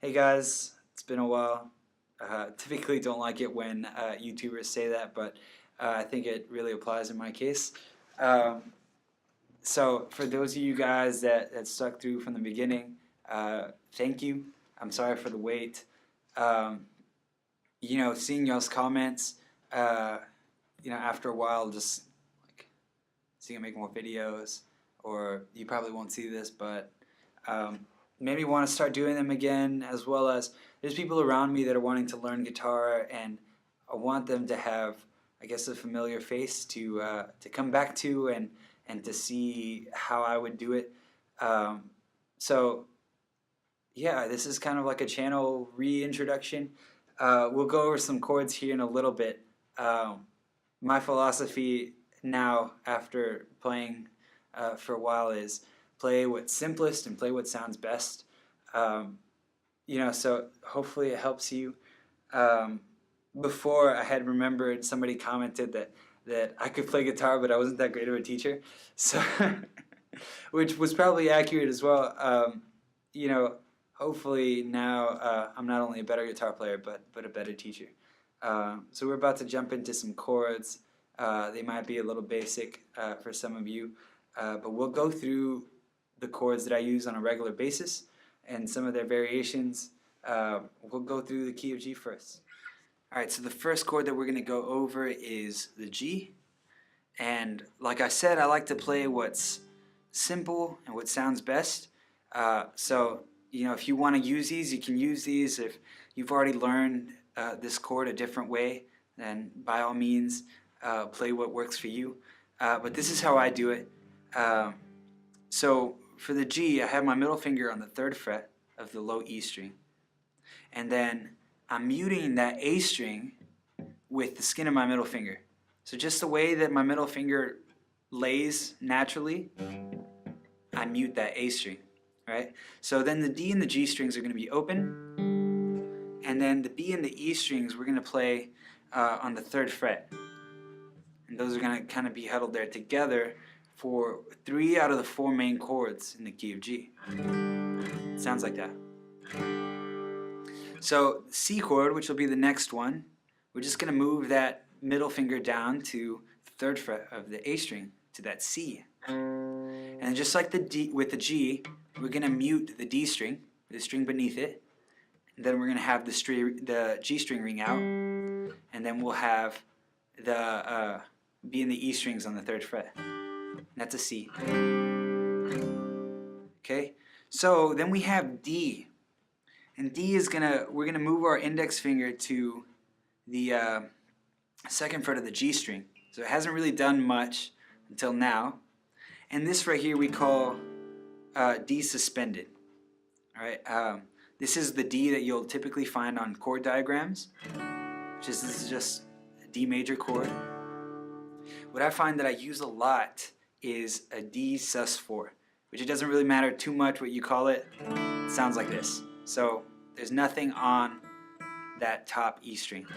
Hey guys, it's been a while. Typically don't like it when YouTubers say that, but I think it really applies in my case. Um, so for those of you guys that stuck through from the beginning, thank you. I'm sorry for the wait. Um, seeing y'all's comments, after a while, just like seeing I make more videos, or you probably won't see this, but made me want to start doing them again, as well as there's people around me that are wanting to learn guitar, and I want them to have, I guess, a familiar face to come back to and to see how I would do it. So yeah, this is kind of like a channel reintroduction. We'll go over some chords here in a little bit. My philosophy now, after playing for a while, is play what's simplest and play what sounds best. So hopefully it helps you. Before I had remembered somebody commented that I could play guitar, but I wasn't that great of a teacher, so which was probably accurate as well. Hopefully now I'm not only a better guitar player, but a better teacher. So we're about to jump into some chords. They might be a little basic for some of you, but we'll go through the chords that I use on a regular basis and some of their variations. We'll go through the key of G first. Alright, so the first chord that we're going to go over is the G. And like I said, I like to play what's simple and what sounds best. If you want to use these, you can use these. If you've already learned this chord a different way, then by all means play what works for you. But this is how I do it. So for the G, I have my middle finger on the 3rd fret of the low E string. And then I'm muting that A string with the skin of my middle finger. So just the way that my middle finger lays naturally, I mute that A string, right? So then the D and the G strings are going to be open, and then the B and the E strings we're going to play on the 3rd fret. And those are going to kind of be huddled there together for 3 out of the 4 main chords in the key of G. It sounds like that. So C chord, which will be the next one, we're just going to move that middle finger down to the 3rd fret of the A string, to that C. And just like the D, with the G, we're going to mute the D string, the string beneath it. And then we're going to have the G string ring out. And then we'll have the B and the E strings on the 3rd fret. And that's a C. Okay? So then we have D. And D is we're gonna move our index finger to the 2nd fret of the G string. So it hasn't really done much until now. And this right here we call D suspended. All right. This is the D that you'll typically find on chord diagrams. This is just a D major chord. What I find that I use a lot is a D sus4, which it doesn't really matter too much what you call it. It sounds like this. So there's nothing on that top E string.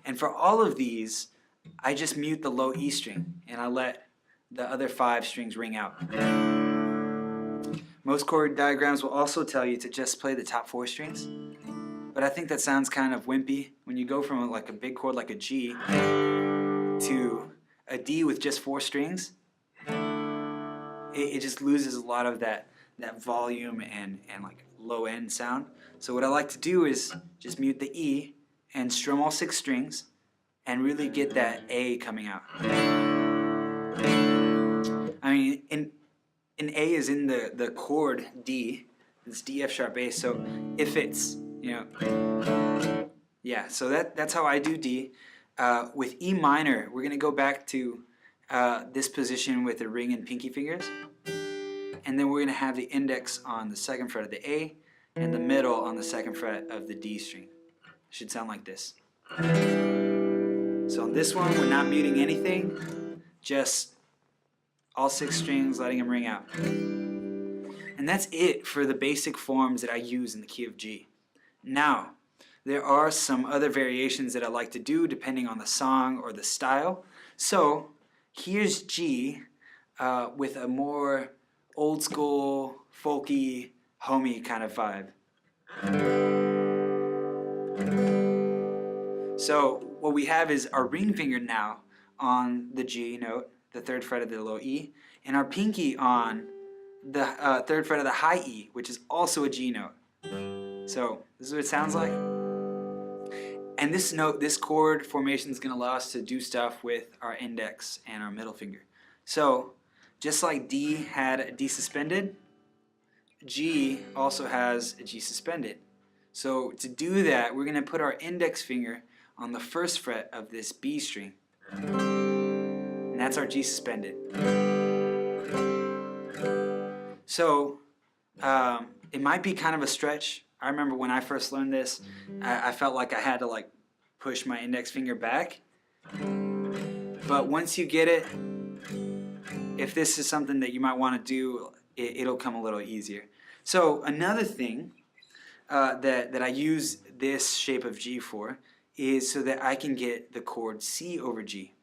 And for all of these, I just mute the low E string and I let the other 5 strings ring out. Most chord diagrams will also tell you to just play the top 4 strings, but I think that sounds kind of wimpy. When you go from like a big chord like a G to a D with just 4 strings, it just loses a lot of that volume and like low end sound. So what I like to do is just mute the E and strum all 6 strings and really get that A coming out. I mean, in A is in the chord D. It's D, F sharp, A. So if it's, yeah. So that's how I do D. With E minor, we're gonna go back to this position with the ring and pinky fingers, and then we're gonna have the index on the 2nd fret of the A and the middle on the 2nd fret of the D string. Should sound like this. So on this one, we're not muting anything, just all 6 strings, letting them ring out. And that's it for the basic forms that I use in the key of G. Now, there are some other variations that I like to do depending on the song or the style. So here's G with a more old school, folky, homey kind of vibe. So what we have is our ring finger now on the G note, the 3rd fret of the low E, and our pinky on the 3rd fret of the high E, which is also a G note. So this is what it sounds like. And this note, this chord formation is going to allow us to do stuff with our index and our middle finger. So just like D had a D suspended, G also has a G suspended. So to do that, we're going to put our index finger on the 1st fret of this B string. And that's our G suspended. So it might be kind of a stretch. I remember when I first learned this, I felt like I had to like push my index finger back. But once you get it, if this is something that you might want to do, it'll come a little easier. So another thing that I use this shape of G for is so that I can get the chord C over G.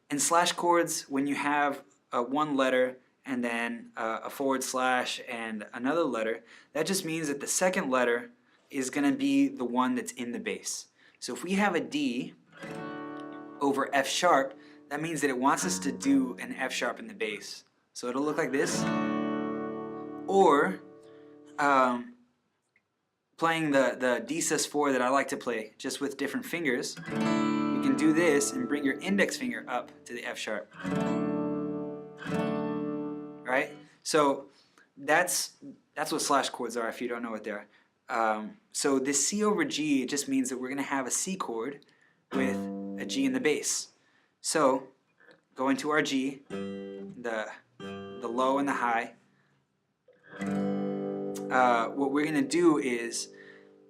In slash chords, when you have one letter and then a forward slash and another letter, that just means that the second letter is going to be the one that's in the bass. So if we have a D over F sharp, that means that it wants us to do an F sharp in the bass. So it'll look like this. Or playing the D sus4 that I like to play just with different fingers, you can do this and bring your index finger up to the F sharp. Right? So that's what slash chords are if you don't know what they are. So this C over G, it just means that we're going to have a C chord with a G in the bass. So go into our G, the low and the high. What we're going to do is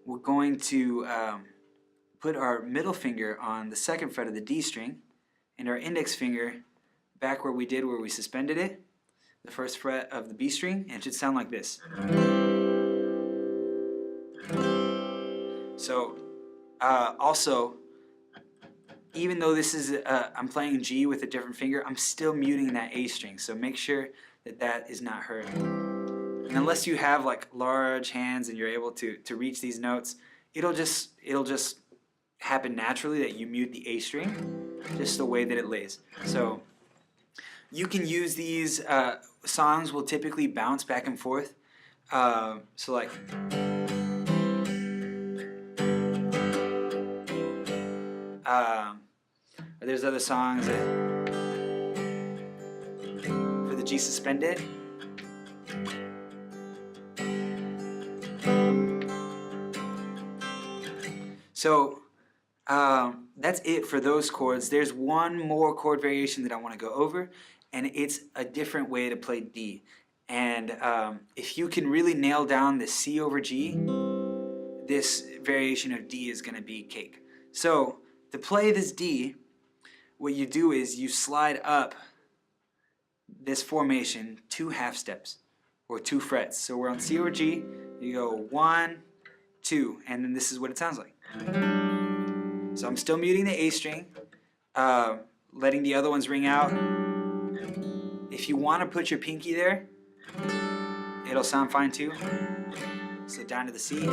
we're going to put our middle finger on the 2nd fret of the D string and our index finger back where we suspended it, the 1st fret of the B string, and it should sound like this. So also, even though this is I'm playing G with a different finger, I'm still muting that A string, so make sure that that is not heard. And unless you have like large hands and you're able to reach these notes, it'll just happen naturally that you mute the A string, just the way that it lays. So you can use these, songs will typically bounce back and forth. So like, there's other songs that, for the G suspended. So that's it for those chords. There's one more chord variation that I want to go over, and it's a different way to play D. And if you can really nail down the C over G, this variation of D is going to be cake. So to play this D, what you do is you slide up this formation 2 half steps, or 2 frets. So we're on C over G, you go 1, 2, and then this is what it sounds like. So I'm still muting the A string, letting the other ones ring out. If you want to put your pinky there, it'll sound fine too. So down to the C.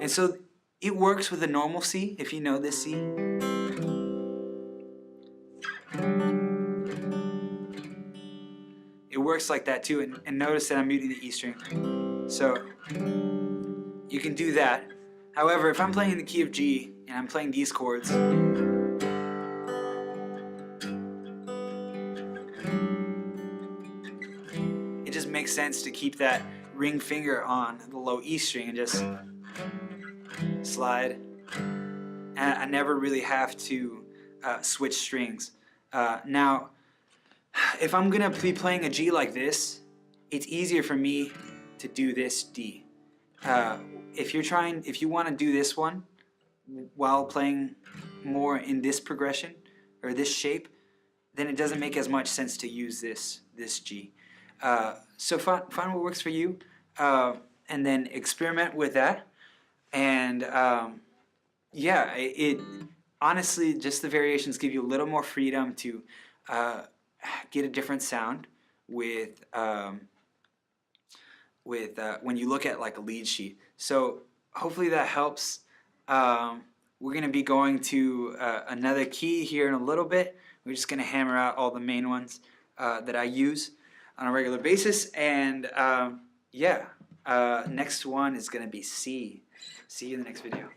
And so it works with a normal C, if you know this C. It works like that too, and notice that I'm muting the E string. So you can do that. However, if I'm playing in the key of G and I'm playing these chords, it just makes sense to keep that ring finger on the low E string and just slide. And I never really have to switch strings. Now, if I'm gonna be playing a G like this, it's easier for me to do this D. If you want to do this one while playing more in this progression or this shape, then it doesn't make as much sense to use this G. So find what works for you, and then experiment with that. And yeah, it honestly, just the variations give you a little more freedom to get a different sound with when you look at like a lead sheet. So hopefully that helps. We're going to be going to another key here in a little bit. We're just going to hammer out all the main ones that I use on a regular basis. And yeah, next one is going to be C. See you in the next video.